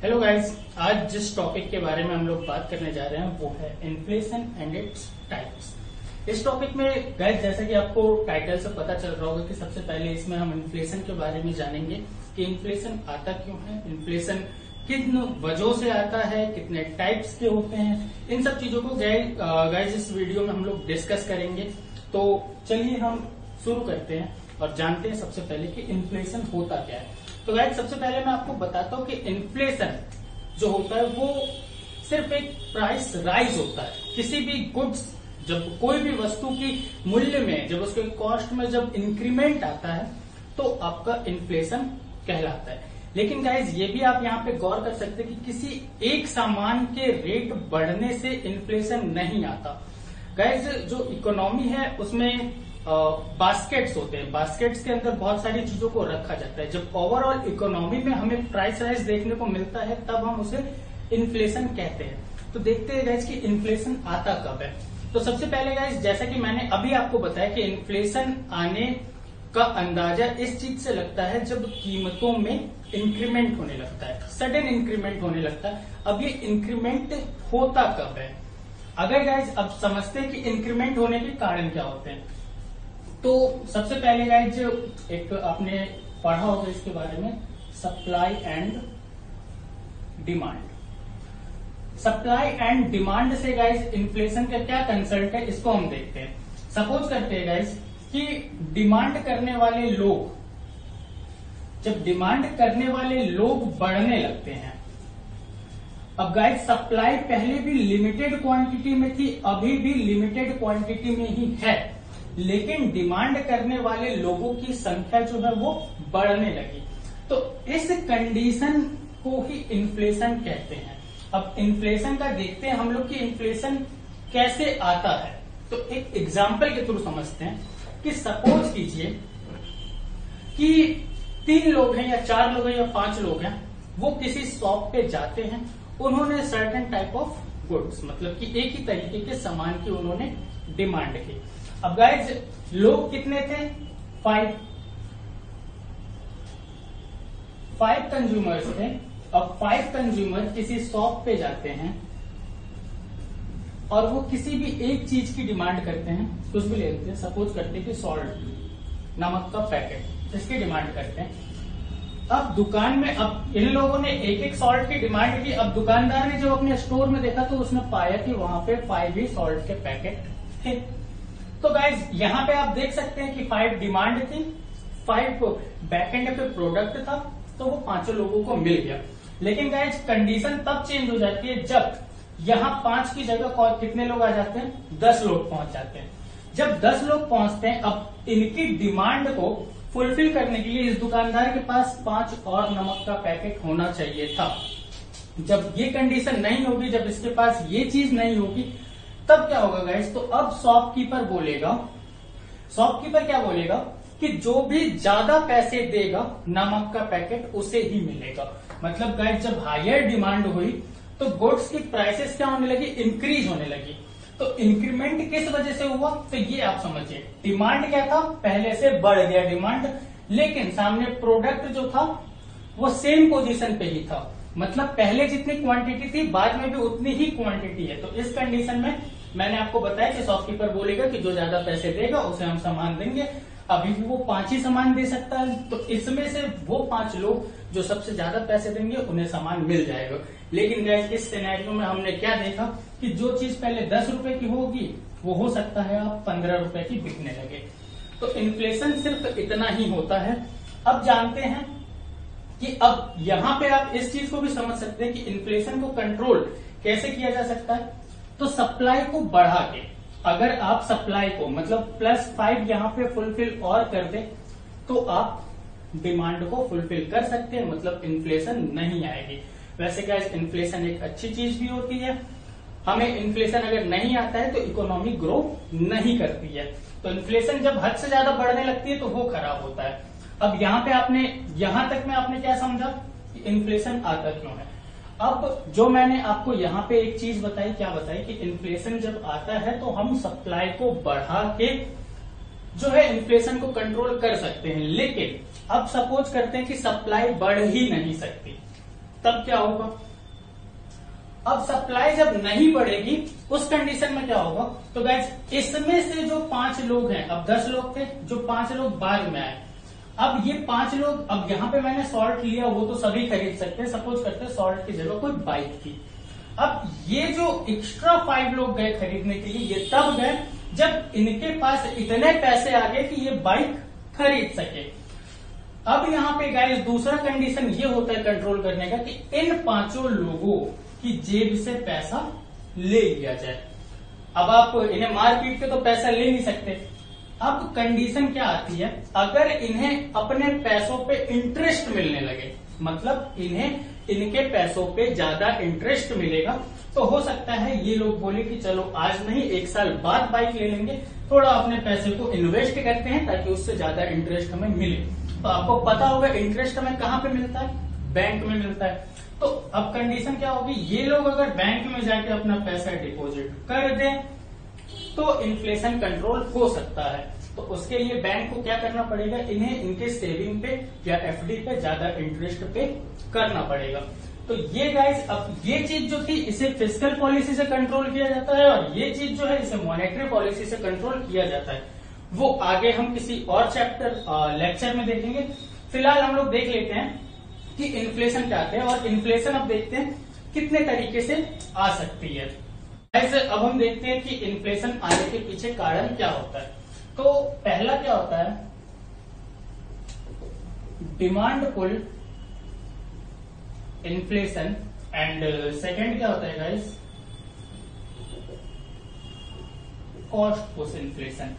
Hello guys, आज जिस topic के बारे में हम लोग बात करने जा रहे हैं वो है इन्फ्लेशन एंड इट्स टाइप्स। इस टॉपिक में गाइस जैसा कि आपको टाइटल से पता चल रहा होगा कि सबसे पहले इसमें हम इन्फ्लेशन के बारे में जानेंगे कि इन्फ्लेशन आता क्यों है, इन्फ्लेशन किन वजहों से आता है, कितने टाइप्स के होते हैं, इन सब चीजों को गाइस इस वीडियो में हम लोग डिस्कस करेंगे। तो चलिए हम शुरू करते हैं और जानते हैं सबसे पहले कि इन्फ्लेशन होता क्या है। तो गाइस सबसे पहले मैं आपको बताता हूँ कि इन्फ्लेशन जो होता है वो सिर्फ एक प्राइस राइज होता है। किसी भी गुड्स, जब कोई भी वस्तु की मूल्य में, जब उसके कॉस्ट में जब इंक्रीमेंट आता है तो आपका इन्फ्लेशन कहलाता है। लेकिन गाइज ये भी आप यहाँ पे गौर कर सकते हैं कि किसी एक सामान के रेट बढ़ने से इन्फ्लेशन नहीं आता। गाइज जो इकोनॉमी है उसमें बास्केट्स होते हैं, बास्केट्स के अंदर बहुत सारी चीजों को रखा जाता है। जब ओवरऑल इकोनॉमी में हमें प्राइस राइज देखने को मिलता है तब हम उसे इन्फ्लेशन कहते हैं। तो देखते हैं गाइज कि इन्फ्लेशन आता कब है। तो सबसे पहले गाइज जैसा कि मैंने अभी आपको बताया कि इन्फ्लेशन आने का अंदाजा इस चीज से लगता है जब कीमतों में इंक्रीमेंट होने लगता है, सडन इंक्रीमेंट होने लगता है। अब ये इंक्रीमेंट होता कब है? अगर गाइज अब समझते हैं कि इंक्रीमेंट होने के कारण क्या होते हैं। तो सबसे पहले गाइज एक आपने पढ़ा होगा इसके बारे में, supply and demand. Supply and demand से गाइज इन्फ्लेशन का क्या कंसल्ट है इसको हम देखते हैं। सपोज करते हैं गाइज कि डिमांड करने वाले लोग, जब डिमांड करने वाले लोग बढ़ने लगते हैं। अब गाइज सप्लाई पहले भी लिमिटेड क्वांटिटी में थी, अभी भी लिमिटेड क्वांटिटी में ही है, लेकिन डिमांड करने वाले लोगों की संख्या जो है वो बढ़ने लगी। तो इस कंडीशन को ही इन्फ्लेशन कहते हैं। अब इन्फ्लेशन का देखते हैं हम लोग कि इन्फ्लेशन कैसे आता है। तो एक एग्जाम्पल के थ्रू समझते हैं कि सपोज कीजिए कि 3 लोग हैं या 4 लोग हैं या 5 लोग हैं, वो किसी शॉप पे जाते हैं, उन्होंने सर्टेन टाइप ऑफ गुड्स, मतलब कि एक ही तरीके के सामान की उन्होंने डिमांड की। अब गाइज लोग कितने थे? 5 कंज्यूमर्स थे। अब 5 कंज्यूमर किसी शॉप पे जाते हैं और वो किसी भी एक चीज की डिमांड करते हैं, कुछ भी लेते हैं। सपोज करते हैं कि सॉल्ट, नमक का पैकेट, इसकी डिमांड करते हैं। अब दुकान में, अब इन लोगों ने एक सॉल्ट की डिमांड की। अब दुकानदार ने जब अपने स्टोर में देखा तो उसने पाया कि वहां पे 5 ही सॉल्ट के पैकेट थे। तो गाइज यहाँ पे आप देख सकते हैं कि 5 डिमांड थी, 5 बैकएंड पे प्रोडक्ट था, तो वो 5 लोगों को मिल गया। लेकिन गाइज कंडीशन तब चेंज हो जाती है जब यहाँ 5 की जगह कितने लोग आ जाते हैं? 10 लोग पहुंच जाते हैं। जब 10 लोग पहुंचते हैं, अब इनकी डिमांड को फुलफिल करने के लिए इस दुकानदार के पास 5 और नमक का पैकेट होना चाहिए था। जब ये कंडीशन नहीं होगी, जब इसके पास ये चीज नहीं होगी, तब क्या होगा गाइस? तो अब शॉपकीपर बोलेगा, शॉपकीपर क्या बोलेगा कि जो भी ज्यादा पैसे देगा नमक का पैकेट उसे ही मिलेगा। मतलब गाइस जब हायर डिमांड हुई तो गुड्स की प्राइसेस क्या होने लगी? इंक्रीज होने लगी। तो इंक्रीमेंट किस वजह से हुआ? तो ये आप समझिए, डिमांड क्या था? पहले से बढ़ गया डिमांड, लेकिन सामने प्रोडक्ट जो था वो सेम पोजीशन पे ही था। मतलब पहले जितनी क्वांटिटी थी बाद में भी उतनी ही क्वांटिटी है। तो इस कंडीशन में मैंने आपको बताया कि शॉपकीपर बोलेगा कि जो ज्यादा पैसे देगा उसे हम सामान देंगे। अभी भी वो 5 ही सामान दे सकता है, तो इसमें से वो 5 लोग जो सबसे ज्यादा पैसे देंगे उन्हें सामान मिल जाएगा। लेकिन गाइस इस सिनेरियो में हमने क्या देखा कि जो चीज पहले 10 रुपए की होगी वो हो सकता है अब 15 रुपए की बिकने लगे। तो इन्फ्लेशन सिर्फ इतना ही होता है। अब जानते हैं कि अब यहाँ पे आप इस चीज को भी समझ सकते हैं कि इन्फ्लेशन को कंट्रोल कैसे किया जा सकता है। तो सप्लाई को बढ़ा के, अगर आप सप्लाई को मतलब +5 यहाँ पे फुलफिल और कर दे तो आप डिमांड को फुलफिल कर सकते हैं, मतलब इन्फ्लेशन नहीं आएगी। वैसे क्या इन्फ्लेशन एक अच्छी चीज भी होती है। हमें इन्फ्लेशन अगर नहीं आता है तो इकोनॉमी ग्रो नहीं करती है। तो इन्फ्लेशन जब हद से ज्यादा बढ़ने लगती है तो वो खराब होता है। अब यहाँ पे आपने, यहां तक में आपने क्या समझा कि इन्फ्लेशन आता क्यों है। अब जो मैंने आपको यहाँ पे एक चीज बताई, क्या बताई कि इन्फ्लेशन जब आता है तो हम सप्लाई को बढ़ा के जो है इन्फ्लेशन को कंट्रोल कर सकते हैं। लेकिन अब सपोज करते हैं कि सप्लाई बढ़ ही नहीं सकती, तब क्या होगा, अब सप्लाई जब नहीं बढ़ेगी उस कंडीशन में क्या होगा, तो गाइस इसमें से जो 5 लोग हैं, अब 10 लोग थे, जो 5 लोग बाद में आए, अब ये 5 लोग, अब यहाँ पे मैंने सॉल्ट लिया, वो तो सभी खरीद सकते हैं, सपोज करते हैं सॉल्ट की जगह कोई बाइक थी। अब ये जो एक्स्ट्रा 5 लोग गए खरीदने के लिए, ये तब गए जब इनके पास इतने पैसे आ गए कि ये बाइक खरीद सके। अब यहाँ पे गाइस दूसरा कंडीशन ये होता है कंट्रोल करने का कि इन 5 लोगों की जेब से पैसा ले लिया जाए। अब आप इन्हें मार पीट के तो पैसा ले नहीं सकते। अब कंडीशन क्या आती है, अगर इन्हें अपने पैसों पे इंटरेस्ट मिलने लगे, मतलब इन्हें इनके पैसों पे ज्यादा इंटरेस्ट मिलेगा, तो हो सकता है ये लोग बोले कि चलो आज नहीं 1 साल बाद बाइक ले लेंगे, थोड़ा अपने पैसे को इन्वेस्ट करते हैं ताकि उससे ज्यादा इंटरेस्ट हमें मिले। तो आपको पता होगा इंटरेस्ट हमें कहाँ पे मिलता है, बैंक में मिलता है। तो अब कंडीशन क्या होगी, ये लोग अगर बैंक में जाके अपना पैसा डिपॉजिट कर दें तो इन्फ्लेशन कंट्रोल हो सकता है। तो उसके लिए बैंक को क्या करना पड़ेगा, इन्हें इनके सेविंग पे या एफडी पे ज्यादा इंटरेस्ट पे करना पड़ेगा। तो ये गाइस, अब ये चीज जो थी इसे फिस्कल पॉलिसी से कंट्रोल किया जाता है, और ये चीज जो है इसे मॉनेटरी पॉलिसी से कंट्रोल किया जाता है। वो आगे हम किसी और चैप्टर लेक्चर में देखेंगे। फिलहाल हम लोग देख लेते हैं कि इन्फ्लेशन क्या है, और इन्फ्लेशन अब देखते हैं कितने तरीके से आ सकती है। ऐसे अब हम देखते हैं कि इन्फ्लेशन आने के पीछे कारण क्या होता है। तो पहला क्या होता है, demand pull inflation, and second क्या होता है गाइस, कॉस्ट पुश इन्फ्लेशन।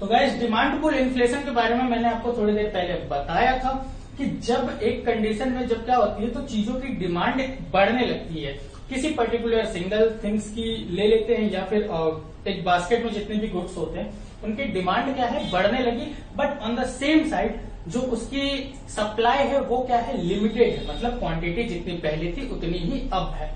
तो गाइस डिमांड पुल इन्फ्लेशन के बारे में मैंने आपको थोड़ी देर पहले बताया था कि जब एक कंडीशन में जब क्या होती है तो चीजों की डिमांड बढ़ने लगती है, किसी पर्टिकुलर सिंगल थिंग्स की ले लेते हैं या फिर एक बास्केट में जितने भी गुड्स होते हैं उनकी डिमांड क्या है, बढ़ने लगी, but on the same side जो उसकी सप्लाई है वो क्या है, लिमिटेड है, मतलब क्वांटिटी जितनी पहले थी उतनी ही अब है।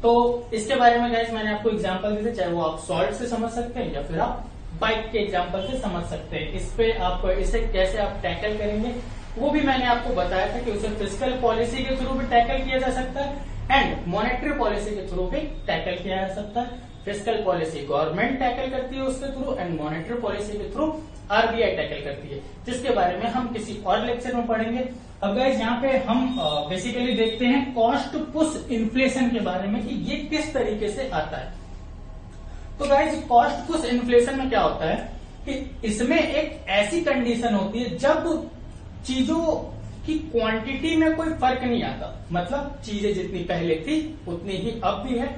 तो इसके बारे में गाइस मैंने आपको एग्जांपल दिए थे, चाहे वो आप सॉल्ट से समझ सकते हैं या फिर आप बाइक के एग्जांपल से समझ सकते हैं। इस पे आप इसे कैसे आप टैकल करेंगे वो भी मैंने आपको बताया था कि उसे फिस्कल पॉलिसी के थ्रू भी टैकल किया जा सकता है एंड मॉनेटरी पॉलिसी के थ्रू भी टैकल किया जा सकता है। फिस्कल पॉलिसी गवर्नमेंट टैकल करती है उसके थ्रू, एंड मॉनेटरी पॉलिसी के थ्रू आरबीआई टैकल करती है, जिसके बारे में हम किसी और लेक्चर में पढ़ेंगे। अब गाइस यहाँ पे हम बेसिकली देखते हैं कॉस्ट पुश इन्फ्लेशन के बारे में कि ये किस तरीके से आता है। तो गाइस कॉस्ट पुश इन्फ्लेशन में क्या होता है कि इसमें एक ऐसी कंडीशन होती है जब चीजों की क्वांटिटी में कोई फर्क नहीं आता, मतलब चीजें जितनी पहले थी उतनी ही अब भी है।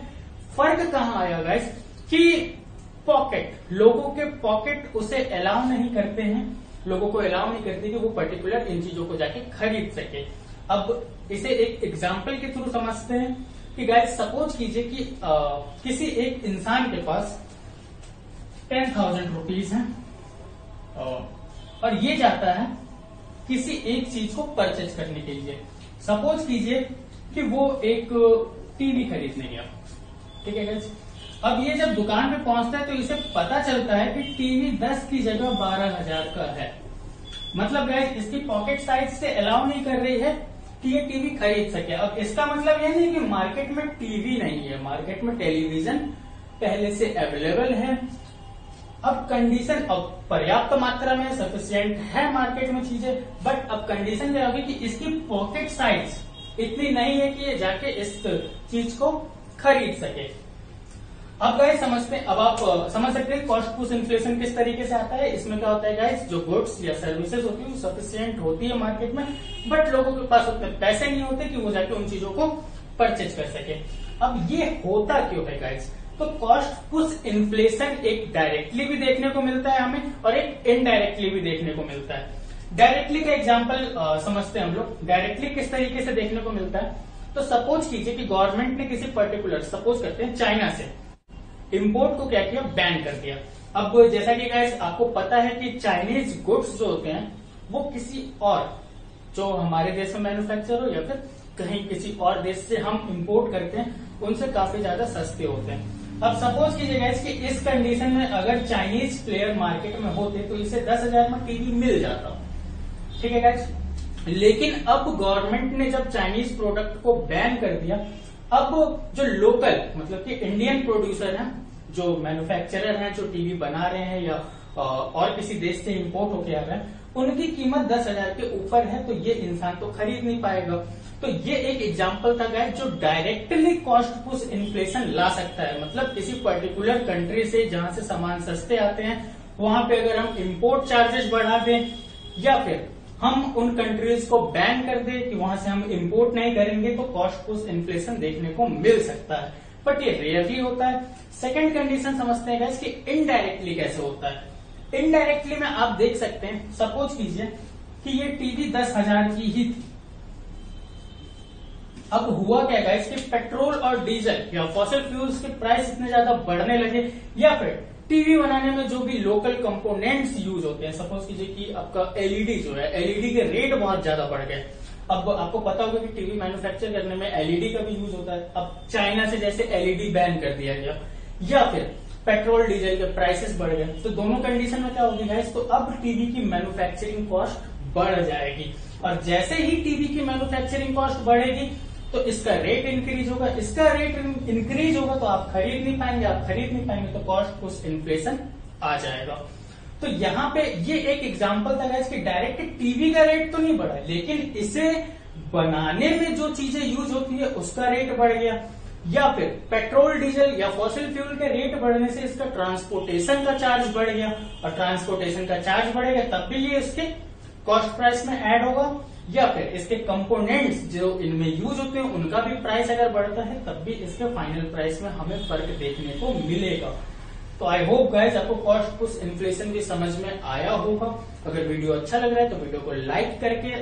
फर्क कहाँ आया गाइस कि पॉकेट, लोगों के पॉकेट उसे अलाउ नहीं करते हैं, लोगों को अलाउ नहीं करते कि वो पर्टिकुलर इन चीजों को जाके खरीद सके। अब इसे एक एग्जाम्पल के थ्रू समझते हैं कि गाइस सपोज कीजिए कि किसी एक इंसान के पास 10,000 रुपीज है और ये जाता है किसी एक चीज को परचेज करने के लिए। सपोज कीजिए कि वो एक टीवी खरीदने गया, ठीक है गाइस। अब ये जब दुकान पे पहुंचता है तो इसे पता चलता है कि टीवी 10 की जगह 12,000 का है, मतलब गाइस इसकी पॉकेट साइज से अलाउ नहीं कर रही है कि ये टीवी खरीद सके। अब इसका मतलब ये नहीं कि मार्केट में टीवी नहीं है, मार्केट में टेलीविजन पहले से अवेलेबल है। अब कंडीशन, अब पर्याप्त मात्रा में सफिशिएंट है मार्केट में चीजें, बट अब कंडीशन क्या होगी कि इसकी पॉकेट साइज इतनी नहीं है कि ये जाके इस चीज को खरीद सके। अब गाइस समझते हैं, अब आप समझ सकते हैं कॉस्ट पुश इन्फ्लेशन किस तरीके से आता है। इसमें क्या होता है गाइस, जो गुड्स या सर्विसेज होती है वो सफिशिएंट होती है मार्केट में, बट लोगों के पास उतने पैसे नहीं होते कि वो जाके उन चीजों को परचेज कर सके। अब ये होता क्यों है गाइस, तो कॉस्ट पुश इन्फ्लेशन एक डायरेक्टली भी देखने को मिलता है हमें और एक इनडायरेक्टली भी देखने को मिलता है। डायरेक्टली का एग्जांपल समझते हैं हम लोग। डायरेक्टली किस तरीके से देखने को मिलता है, तो सपोज कीजिए कि गवर्नमेंट ने किसी पर्टिकुलर, सपोज करते हैं चाइना से इंपोर्ट को क्या किया, बैन कर दिया। अब जैसा कि गाइस आपको पता है कि चाइनीज गुड्स जो होते हैं वो किसी और, जो हमारे देश में मैन्युफैक्चर हो या फिर कहीं किसी और देश से हम इंपोर्ट करते हैं, उनसे काफी ज्यादा सस्ते होते हैं। अब सपोज कीजिए गाइस कि इस कंडीशन में अगर चाइनीज प्लेयर मार्केट में होते तो इसे 10,000 में टीवी मिल जाता, ठीक है गाइस। लेकिन अब गवर्नमेंट ने जब चाइनीज प्रोडक्ट को बैन कर दिया, अब जो लोकल मतलब कि इंडियन प्रोड्यूसर हैं, जो मैन्युफैक्चरर हैं, जो टीवी बना रहे हैं या और किसी देश से इंपोर्ट होके आ रहा है, उनकी कीमत 10,000 के ऊपर है, तो ये इंसान तो खरीद नहीं पाएगा। तो ये एक एग्जांपल था गाइस जो डायरेक्टली कॉस्ट पुश इन्फ्लेशन ला सकता है। मतलब किसी पर्टिकुलर कंट्री से जहां से सामान सस्ते आते हैं वहां पे अगर हम इंपोर्ट चार्जेस बढ़ा दें या फिर हम उन कंट्रीज को बैन कर दे कि वहां से हम इंपोर्ट नहीं करेंगे, तो कॉस्ट पुश इन्फ्लेशन देखने को मिल सकता है, बट ये रेयरली होता है। सेकंड कंडीशन समझते हैं गाइस कि इनडायरेक्टली कैसे होता है। इनडायरेक्टली में आप देख सकते हैं, सपोज कीजिए कि ये टीवी 10,000 की ही थी। अब हुआ क्या गाइस कि पेट्रोल और डीजल या फॉसिल फ्यूल्स के प्राइस इतने ज्यादा बढ़ने लगे, या फिर टीवी बनाने में जो भी लोकल कंपोनेंट्स यूज होते हैं, सपोज कीजिए कि आपका एलईडी जो है, एलईडी के रेट बहुत ज्यादा बढ़ गए। अब आपको पता होगा कि टीवी मैन्युफैक्चर करने में एलईडी का भी यूज होता है। अब चाइना से जैसे एलईडी बैन कर दिया गया, या फिर पेट्रोल डीजल के प्राइसेस बढ़ गए, तो दोनों कंडीशन में क्या होगी गाइस, तो अब टीवी की मैन्युफैक्चरिंग कॉस्ट बढ़ जाएगी। और जैसे ही टीवी की मैन्युफैक्चरिंग कॉस्ट बढ़ेगी तो इसका रेट इंक्रीज होगा, इसका रेट इंक्रीज होगा तो आप खरीद नहीं पाएंगे, आप खरीद नहीं पाएंगे तो कॉस्ट पुश इन्फ्लेशन आ जाएगा। तो यहाँ पे ये एक एग्जांपल था गाइस कि डायरेक्ट टीवी का रेट तो नहीं बढ़ा, लेकिन इसे बनाने में जो चीजें यूज होती है उसका रेट बढ़ गया, या फिर पेट्रोल डीजल या फॉसिल फ्यूल के रेट बढ़ने से इसका ट्रांसपोर्टेशन का चार्ज बढ़ गया, और ट्रांसपोर्टेशन का चार्ज बढ़ेगा तब भी ये इसके कॉस्ट प्राइस में ऐड होगा, या फिर इसके कंपोनेंट्स जो इनमें यूज होते हैं उनका भी प्राइस अगर बढ़ता है तब भी इसके फाइनल प्राइस में हमें फर्क देखने को मिलेगा। तो आई होप गाइस आपको कॉस्ट पुश इन्फ्लेशन भी समझ में आया होगा। अगर वीडियो अच्छा लग रहा है तो वीडियो को लाइक करके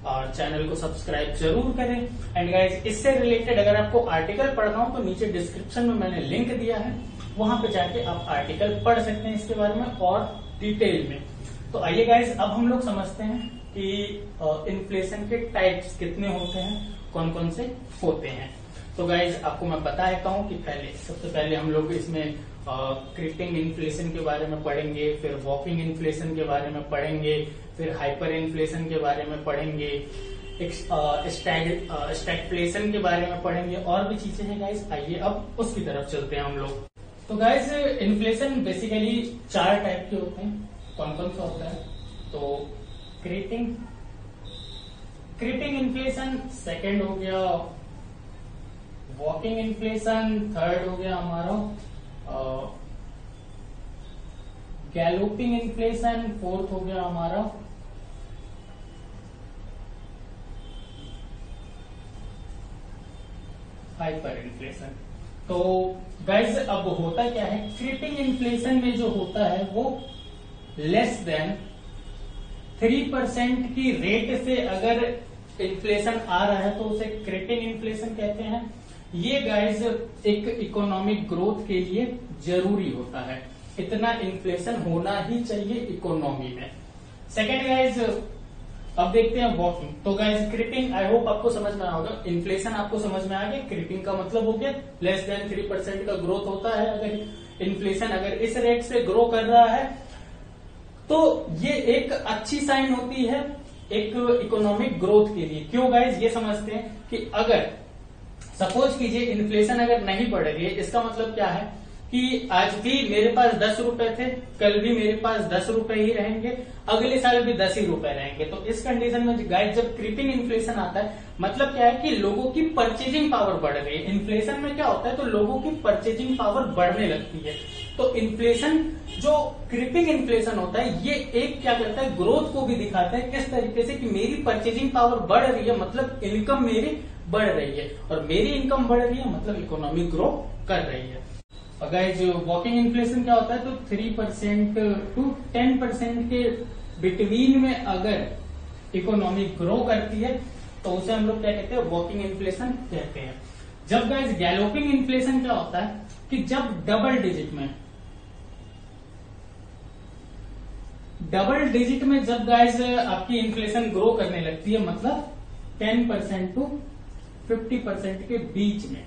और चैनल को सब्सक्राइब जरूर करें। एंड गाइस इससे रिलेटेड अगर आपको आर्टिकल पढ़ना हो तो नीचे डिस्क्रिप्शन में मैंने लिंक दिया है, वहां पे जाके आप आर्टिकल पढ़ सकते हैं इसके बारे में और डिटेल में। तो आइए गाइस अब हम लोग समझते हैं कि इन्फ्लेशन के टाइप्स कितने होते हैं, कौन कौन से होते हैं। तो गाइज आपको मैं बता देता हूँ कि सबसे पहले हम लोग इसमें क्रीपिंग इन्फ्लेशन के बारे में पढ़ेंगे, फिर वॉकिंग इन्फ्लेशन के बारे में पढ़ेंगे, फिर हाइपर इन्फ्लेशन के बारे में पढ़ेंगे, स्टैगफ्लेशन के बारे में पढ़ेंगे, और भी चीजें हैं गाइज। आइए अब उसकी तरफ चलते हैं हम लोग। तो गाइज इन्फ्लेशन बेसिकली 4 टाइप के होते हैं। कौन कौन सा होता है? तो क्रीपिंग इन्फ्लेशन सेकंड हो गया, वॉकिंग इन्फ्लेशन थर्ड हो गया हमारा, गैलोपिंग इन्फ्लेशन फोर्थ हो गया हमारा, हाइपर इन्फ्लेशन। तो गाइज अब होता क्या है, क्रीपिंग इन्फ्लेशन में जो होता है वो लेस देन 3% की रेट से अगर इन्फ्लेशन आ रहा है तो उसे क्रीपिंग इन्फ्लेशन कहते हैं। ये गाइस एक इकोनॉमिक ग्रोथ के लिए जरूरी होता है, इतना इन्फ्लेशन होना ही चाहिए इकोनॉमी में। सेकेंड गाइस अब देखते हैं वॉकिंग। तो गाइस क्रीपिंग आई होप आपको समझ में आ होगा, इन्फ्लेशन आपको समझ में आ गया। क्रीपिंग का मतलब हो गया लेस देन 3% का ग्रोथ होता है। अगर इन्फ्लेशन अगर इस रेट से ग्रो कर रहा है तो ये एक अच्छी साइन होती है एक इकोनॉमिक ग्रोथ के लिए। क्यों गाइज, ये समझते हैं कि अगर सपोज कीजिए इन्फ्लेशन अगर नहीं बढ़ रही है, इसका मतलब क्या है कि आज भी मेरे पास 10 रुपए थे, कल भी मेरे पास 10 रुपए ही रहेंगे, अगले साल भी 10 ही रुपए रहेंगे। तो इस कंडीशन में गाइस जब क्रीपिंग इन्फ्लेशन आता है मतलब क्या है कि लोगों की परचेजिंग पावर बढ़ रही है। इन्फ्लेशन में क्या होता है तो लोगों की परचेजिंग पावर बढ़ने लगती है। तो इन्फ्लेशन जो क्रीपिंग इन्फ्लेशन होता है ये एक क्या करता है, ग्रोथ को भी दिखाता है। किस तरीके से कि मेरी परचेजिंग पावर बढ़ रही है मतलब इनकम मेरी बढ़ रही है, और मेरी इनकम बढ़ रही है मतलब इकोनॉमी ग्रो कर रही है। अगर जो वॉकिंग इन्फ्लेशन क्या होता है तो 3% टू 10% के बिटवीन में अगर इकोनॉमी ग्रो करती है तो उसे हम लोग क्या कहते हैं, वॉकिंग इन्फ्लेशन कहते हैं। जब गाइस गैलोपिंग इन्फ्लेशन क्या होता है कि जब डबल डिजिट में जब गाइस आपकी इन्फ्लेशन ग्रो करने लगती है मतलब 10% टू 50% के बीच में,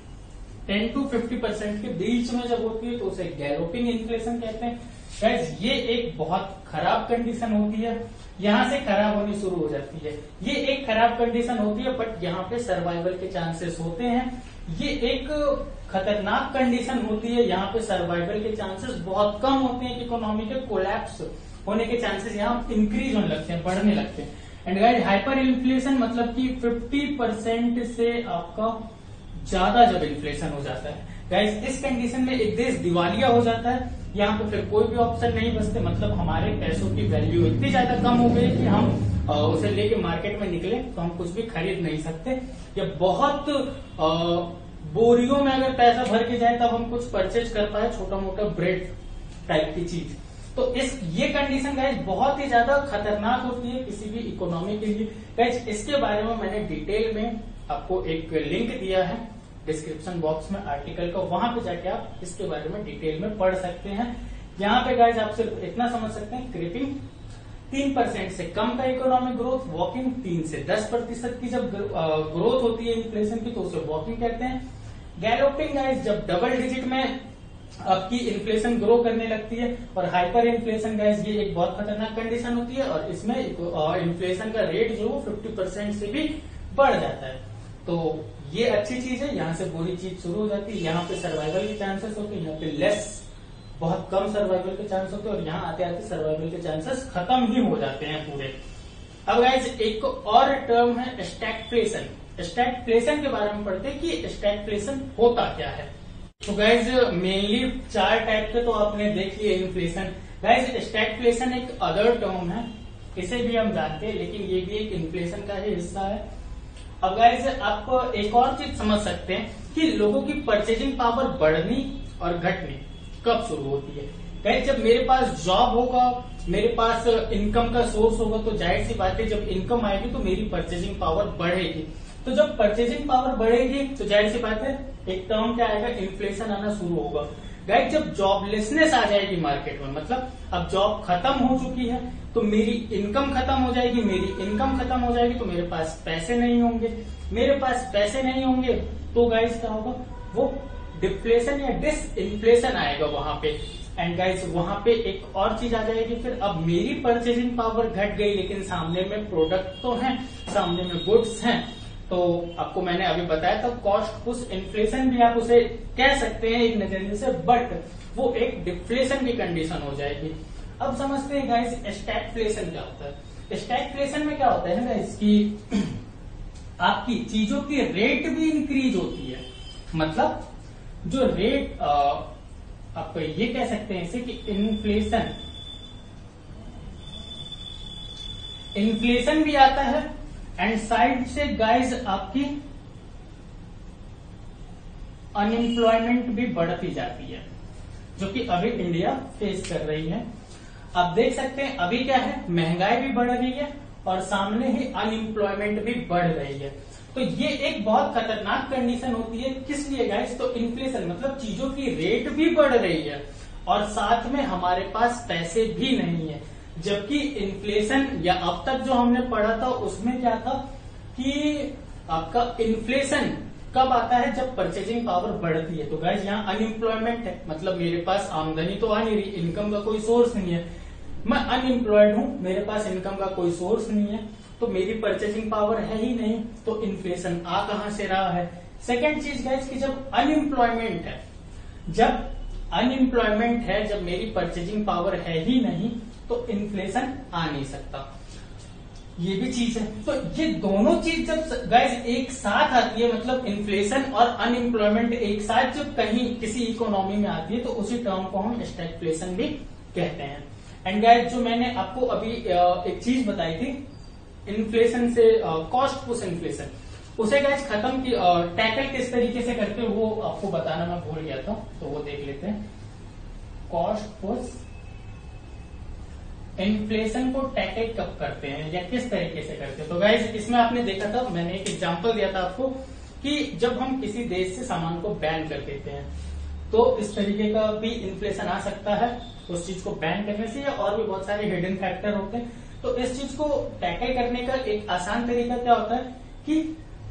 10 to 50% के बीच में जब होती है तो उसे गैलोपिंग इन्फ्लेशन कहते हैं। गाइस ये एक बहुत खराब कंडीशन होती है, यहाँ से खराब होनी शुरू हो जाती है। ये एक खराब कंडीशन होती है, बट यहाँ पे सर्वाइवल के चांसेस होते हैं। ये एक खतरनाक कंडीशन होती है, यहाँ पे सर्वाइवल के चांसेस बहुत कम होते हैं। इकोनॉमी के कोलैप्स होने के चांसेस यहाँ इंक्रीज होने लगते हैं, बढ़ने लगते हैं। एंड गाइस हाइपर इन्फ्लेशन मतलब कि 50% से आपका ज्यादा जब इन्फ्लेशन हो जाता है गाइस, इस कंडीशन में एक देश दिवालिया हो जाता है। यहाँ पे फिर कोई भी ऑप्शन नहीं बचते, मतलब हमारे पैसों की वैल्यू इतनी ज्यादा कम हो गई कि हम उसे लेके मार्केट में निकले तो हम कुछ भी खरीद नहीं सकते, या बहुत बोरियों में अगर पैसा भर के जाए तब हम कुछ परचेज कर पाए, छोटा मोटा ब्रेड टाइप की चीज। तो ये कंडीशन गाइस बहुत ही ज्यादा खतरनाक होती है किसी भी इकोनॉमी के लिए। गाइस इसके बारे में मैंने डिटेल में आपको एक लिंक दिया है डिस्क्रिप्शन बॉक्स में आर्टिकल का, वहां पे जाके आप इसके बारे में डिटेल में पढ़ सकते हैं। यहाँ पे गाइस आप सिर्फ इतना समझ सकते हैं, क्रीपिंग 3% से कम का इकोनॉमिक ग्रोथ, वॉकिंग 3 से 10% की जब ग्रोथ होती है इन्फ्लेशन की तो उसे वॉकिंग कहते हैं। गैलोपिंग गाइस जब डबल डिजिट में आपकी इन्फ्लेशन ग्रो करने लगती है। और हाइपर इन्फ्लेशन गाइस ये एक बहुत खतरनाक कंडीशन होती है, और इसमें इन्फ्लेशन का रेट जो 50% से भी बढ़ जाता है। तो ये अच्छी चीज है, यहाँ से बुरी चीज शुरू हो जाती है। यहाँ पे सर्वाइवल के चांसेस होते हैं, यहाँ पे लेस, बहुत कम सर्वाइवल के चांस होते हैं, और यहाँ आते आते सर्वाइवल के चांसेस खत्म ही हो जाते हैं पूरे। अब गाइस एक और टर्म है स्टैगफ्लेशन। स्टैगफ्लेशन के बारे में पढ़ते हैं कि स्टैगफ्लेशन होता क्या है। तो गाइज मेनली 4 टाइप के तो आपने देख लिए इन्फ्लेशन। गाइज स्टैगफ्लेशन एक अदर टर्म है, इसे भी हम जानते हैं, लेकिन ये भी एक इन्फ्लेशन का ही हिस्सा है। अब गाइज आप एक और चीज समझ सकते हैं कि लोगों की परचेजिंग पावर बढ़नी और घटनी कब शुरू होती है। गाइज जब मेरे पास जॉब होगा, मेरे पास इनकम का सोर्स होगा, तो जाहिर सी बात है जब इनकम आएगी तो मेरी परचेजिंग पावर बढ़ेगी। तो जब परचेजिंग पावर बढ़ेगी तो जाहिर सी बात है एक टर्म क्या आएगा, इन्फ्लेशन आना शुरू होगा। गाइस जब जॉबलेसनेस आ जाएगी मार्केट में, मतलब अब जॉब खत्म हो चुकी है तो मेरी इनकम खत्म हो जाएगी, मेरी इनकम खत्म हो जाएगी तो मेरे पास पैसे नहीं होंगे, मेरे पास पैसे नहीं होंगे तो गाइस क्या होगा, वो डिफ्लेशन या डिसइन्फ्लेशन आएगा वहां पे। एंड गाइस वहां पे एक और चीज आ जाएगी, फिर अब मेरी परचेजिंग पावर घट गई, लेकिन सामने में प्रोडक्ट तो है, सामने में गुड्स हैं। तो आपको मैंने अभी बताया था कॉस्ट पुश इन्फ्लेशन भी आप उसे कह सकते हैं एक नजरिए से, बट वो एक डिफ्लेशन की कंडीशन हो जाएगी। अब समझते हैं गाइस स्टैगफ्लेशन क्या होता है। स्टैगफ्लेशन में क्या होता है ना गाइस कि आपकी चीजों की रेट भी इंक्रीज होती है, मतलब जो रेट आप ये कह सकते हैं इसे कि इन्फ्लेशन भी आता है, एंड साइड से गाइस आपकी अनएम्प्लॉयमेंट भी बढ़ती जाती है, जो कि अभी इंडिया फेस कर रही है। आप देख सकते हैं अभी क्या है, महंगाई भी बढ़ रही है और सामने ही अनएम्प्लॉयमेंट भी बढ़ रही है। तो ये एक बहुत खतरनाक कंडीशन होती है। किस लिए गाइस, तो इन्फ्लेशन मतलब चीजों की रेट भी बढ़ रही है और साथ में हमारे पास पैसे भी नहीं है। जबकि इन्फ्लेशन या अब तक जो हमने पढ़ा था उसमें क्या था कि आपका इन्फ्लेशन कब आता है, जब परचेजिंग पावर बढ़ती है। तो गाइस यहाँ अनएम्प्लॉयमेंट है, मतलब मेरे पास आमदनी तो आ नहीं रही, इनकम का कोई सोर्स नहीं है, मैं अनएम्प्लॉयड हूं, मेरे पास इनकम का कोई सोर्स नहीं है, तो मेरी परचेजिंग पावर है ही नहीं, तो इन्फ्लेशन आ कहां से रहा है। सेकेंड चीज गाइस कि जब अनएम्प्लॉयमेंट है, जब मेरी परचेजिंग पावर है ही नहीं तो इन्फ्लेशन आ नहीं सकता, ये भी चीज है। तो ये दोनों चीज जब गाइस एक साथ आती है, मतलब इन्फ्लेशन और अनएम्प्लॉयमेंट एक साथ जब कहीं किसी इकोनॉमी में आती है तो उसी टर्म को हम स्टैगफ्लेशन भी कहते हैं। एंड गाइस जो मैंने आपको अभी एक चीज बताई थी इन्फ्लेशन से कॉस्ट पुश इन्फ्लेशन, उसे गाइस खत्म की टैकल किस तरीके से करते हैं वो आपको बताना मैं भूल गया था, तो वो देख लेते हैं। कॉस्ट पुश इन्फ्लेशन को टैकल कब करते हैं या किस तरीके से करते हैं। तो गाइस इसमें आपने देखा था, मैंने एक एग्जांपल दिया था आपको कि जब हम किसी देश से सामान को बैन कर देते हैं तो इस तरीके का भी इन्फ्लेशन आ सकता है उस चीज को बैन करने से, या और भी बहुत सारे हिडन फैक्टर होते हैं। तो इस चीज को टैकल करने का एक आसान तरीका क्या होता है कि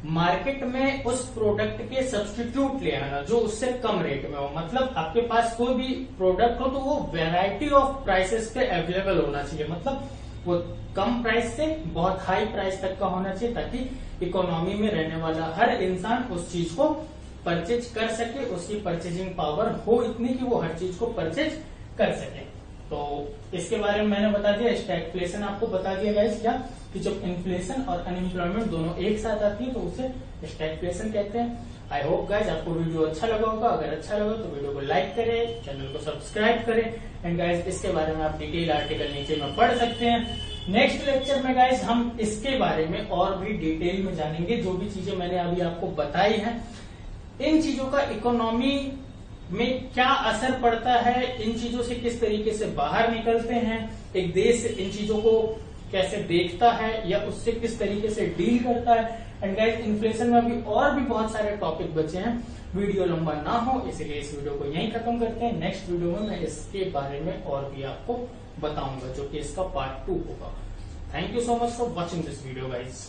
मार्केट में उस प्रोडक्ट के सब्स्टिट्यूट ले आना जो उससे कम रेट में हो। मतलब आपके पास कोई भी प्रोडक्ट हो तो वो वैरायटी ऑफ प्राइसेस पे अवेलेबल होना चाहिए। मतलब वो कम प्राइस से बहुत हाई प्राइस तक का होना चाहिए ताकि इकोनॉमी में रहने वाला हर इंसान उस चीज को परचेज कर सके, उसकी परचेजिंग पावर हो इतनी कि वो हर चीज को परचेज कर सके। तो इसके बारे में मैंने बता दिया। स्टैगफ्लेशन आपको बता दिया गाइस क्या कि जब इन्फ्लेशन और अनएम्प्लॉयमेंट दोनों एक साथ आती है तो उसे स्टैगफ्लेशन कहते हैं। आई होप गाइस आपको वीडियो अच्छा लगा होगा। अगर अच्छा लगा तो वीडियो को लाइक करें, चैनल को सब्सक्राइब करें एंड गाइस इसके बारे में आप डिटेल आर्टिकल नीचे में पढ़ सकते हैं। नेक्स्ट लेक्चर में गाइस हम इसके बारे में और भी डिटेल में जानेंगे। जो भी चीजें मैंने अभी आपको बताई हैं, इन चीजों का इकोनॉमी में क्या असर पड़ता है, इन चीजों से किस तरीके से बाहर निकलते हैं, एक देश इन चीजों को कैसे देखता है या उससे किस तरीके से डील करता है। एंड गाइस इन्फ्लेशन में अभी और भी बहुत सारे टॉपिक बचे हैं। वीडियो लंबा ना हो इसलिए इस वीडियो को यहीं खत्म करते हैं। नेक्स्ट वीडियो में मैं इसके बारे में और भी आपको बताऊंगा जो कि इसका पार्ट 2 होगा। Thank you so much for watching this video guys.